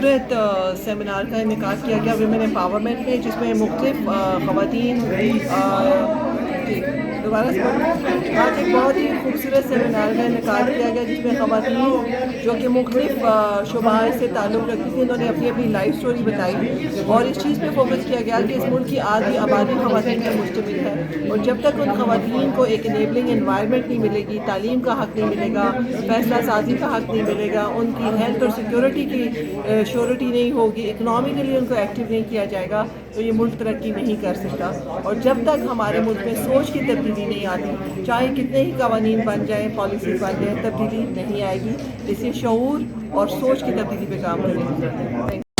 खूबसूरत सेमिनार का इनेकाद किया गया विमेन एम्पावरमेंट में, जिसमें मुख्तलिफ ख़वातीन दोबारा से आज एक बहुत ही खूबसूरत सेमिनार का इनेकाद किया गया, जिसमें ख़वातीन जो कि मुख्तलिफ शुबात से ताल्लुक़ रखती थी, उन्होंने अपनी अपनी लाइफ स्टोरी बताई और इस चीज़ पर फोकस किया गया कि इस मुल्क की आधी आबादी ख़वातीन पर मुश्तमिल है और जब तक उन ख़वातीन को एक इनेबलिंग इन्वायरमेंट नहीं मिलेगी, तालीम का हक़ नहीं मिलेगा, फैसला साजी का हक़ नहीं मिलेगा, उनकी हेल्थ और सिक्योरिटी की श्योरिटी नहीं होगी, इकनॉमिकली उनको एक्टिव नहीं किया जाएगा, तो ये मुल्क तरक्की नहीं कर सकता। और जब तक हमारे मुल्क में सोच की तब्दीली नहीं आती, चाहे कितने ही कवानीन बन जाएँ, पॉलिसीज़ बन जाएँ, तब्दीली नहीं आएगी। इसलिए शऊर और सोच की तब्दीली पे काम करने की ज़रूरत है।